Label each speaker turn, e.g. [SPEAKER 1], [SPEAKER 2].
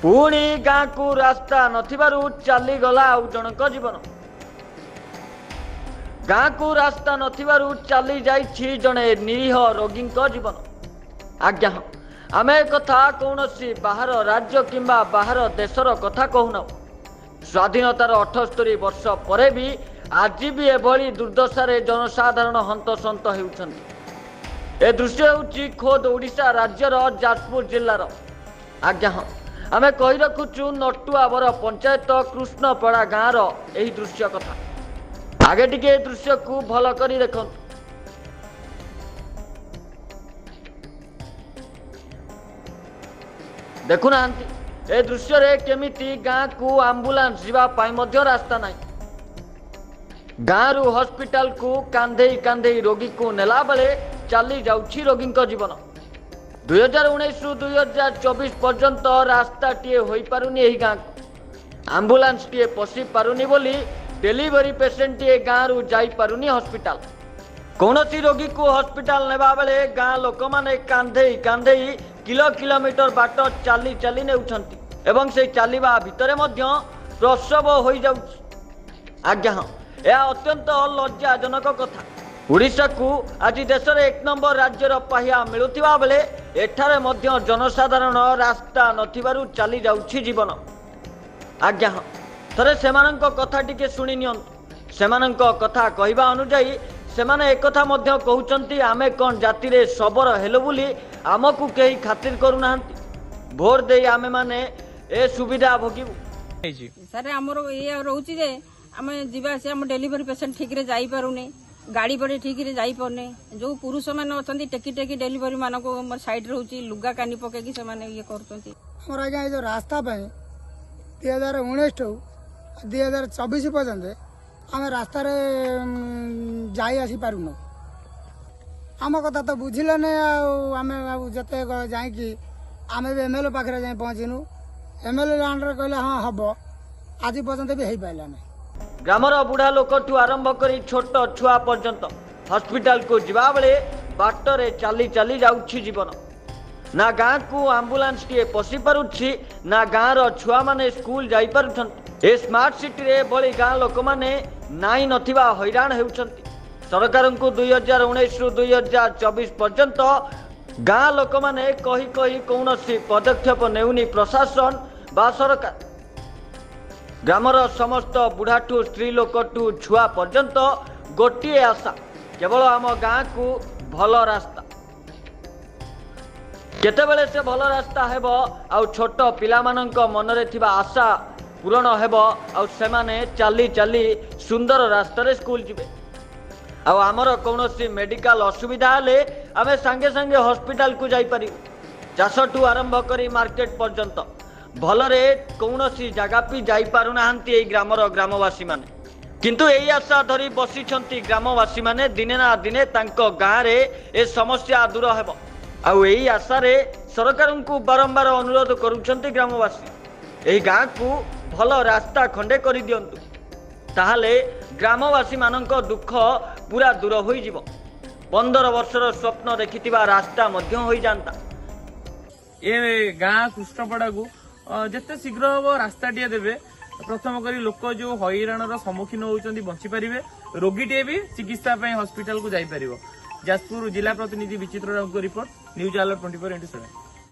[SPEAKER 1] पुणी गाँ को रास्ता नथिबारु चलीगला आउ जनक जीवन। गाँ को रास्ता नथिबारु चली जाइछि जणे निरीह रोगी जीवन। आज्ञा आमे कथा कौनसी बाहर राज्य किंबा बाहर देशर कथा कहूना। स्वाधीनतार 78 वर्ष परे भी आज भी एभली दुर्दशारे जनसाधारण हंतसंत हेउछन्ति। ए दृश्य हेउछि खोद ओडिशा राज्यर जाजपुर जिल्लार। आज्ञा आमे कहि रखुछु नटुआवर पंचायत कृष्णपड़ा गाँव रही दृश्य कथा। आगे टिके दृश्य को भल करी देखंतु। देखुना ए दृश्य रे केमिति गाँ को आंबुलांस जीवा पाई मध्य रास्ता नहीं। गाँ रु हॉस्पिटल को कांधे कांधे रोगी को नेला बेले चली जाउछि रोगी जीवन। 2019 रु 2024 पर्यंत रास्ता टीए होई पारुनी एही गाँ को। आंबुलांस टीए पसी पारुनी बोली डेलीवरी पेशेंट टीए गाँ रु जाई पारुनी हॉस्पिटल। कौनसी रोगी को हॉस्पिटल नेबा बेले गाँ लोक माने कांधे कांधे किलोमीटर बाट चली चली नेउछंती एवं से चलिबा भितरे मध्य प्रसव होई जाउछि। आज्ञा यह अत्यंत लज्जाजनक कथा। ओडिशा को आज देश में 1 नंबर राज्यर पाहिया मिलुथिबा बेले एठारे मध्य जनसाधारण रास्ता नथिबारु चली जाउछि जीवन। आज्ञा थरे सेमानंक कथा टिके सुनि नियंतु। सेमानंक कथा कहिबा अनुଯାयी सेमाने एक कथा मध्य कहउचंती आमे कोन जाति रे सबर हेलो बुली आमकु केही खातिर करूनाहांती। भोर देई आमे माने ए सुविधा भोगिबु।
[SPEAKER 2] सर हमरो ये रहउछि जे आमे जीवा से हम डेलीवरी पेशेंट ठीक रे जाई पारुने, गाड़ी बड़े ठीक रे जाई पारने। जो पुरुष माने अछंती टेकी टेकी डेलीवरी मानको हमर साइड रहउछि लुगा कानी पके कि से माने ये करछंती।
[SPEAKER 3] हमर आगे जो रास्ता पे 2019 टू 2024 पर्यंत आम रास्तार जाई आसी पारुन। आम कथा तो बुझिले नहीं आम जिते जाकि आम भी एमएलए पाखे जाए पहुँचनु। एमएलए अंडर कहले हाँ हम आज पर्यंत भी हो पारा नहीं।
[SPEAKER 1] ग्रामर बुढ़ा लोक ठू आरंभ करी छोट छुआ पर्यंत हॉस्पिटल को जिबा बेले बाटरे चली चली जाउछि जीवन। ना गाँ को आंबुलांस टीए पसी पारुछि ना गाँ रो छुआ माने स्कूल जाई पारुछंती। ए स्मार्ट सिटी रे बड़ी गाँ लोक माने नाई नथिबा हैरान हेउछंती। सरकार को 2019 रु 2024 पर्यंत गाँ लोक माने कही कही कौनसी पदक्षेप नेउनी प्रशासन बा सरकार। ग्रामर समस्त बुढ़ाठू स्त्री लोकठू छुआ पर्यंत गोटे आशा केवल आम गाँ को भल रास्ता। केतेबेले से भल रास्ता हेब आउ छोट पिला मानक मनरे थिबा आशा पूरण हेब आउ सेमाने चली चली सुंदर रास्ता रे स्कूल जिबे। आउ आमर कौनसी मेडिकल असुविधा हेले आमे संगे संगे हॉस्पिटल को जाई पारिबु। चाषठू आरंभ करी मार्केट पर्यंत भलरे कौनसी जगह भी जाई पारुनाहांती एई ग्रामर ग्रामवासी माने। किंतु एई आशा धरी बसिछंती ग्रामवासी माने दिने ना दिने तांको गाँ रे ए समस्या दूर हेब। आउ एई आशा रे सरकार को बारंबार अनुरोध करुछंती ग्रामवासी एई गाँ को भल रास्ता खंडे करि दियंतु। ताहाले ग्रामवासी मानक दुख पूरा दूर होई जिवो। 15 वर्षर स्वप्न देखिथिबा रास्ता मध्य होई जानता।
[SPEAKER 4] ए गाँ कृष्णपड़ा को जिते शीघ्र हम रास्ता टे देवे प्रथम करी लोक जो हैरान सम्मुखीन होती बची पारे। रोगीटे भी चिकित्सा हॉस्पिटल को जापर। जाजपुर जिला प्रतिनिधि विचित्र राव को रिपोर्ट न्यूज अलर्ट 24x7।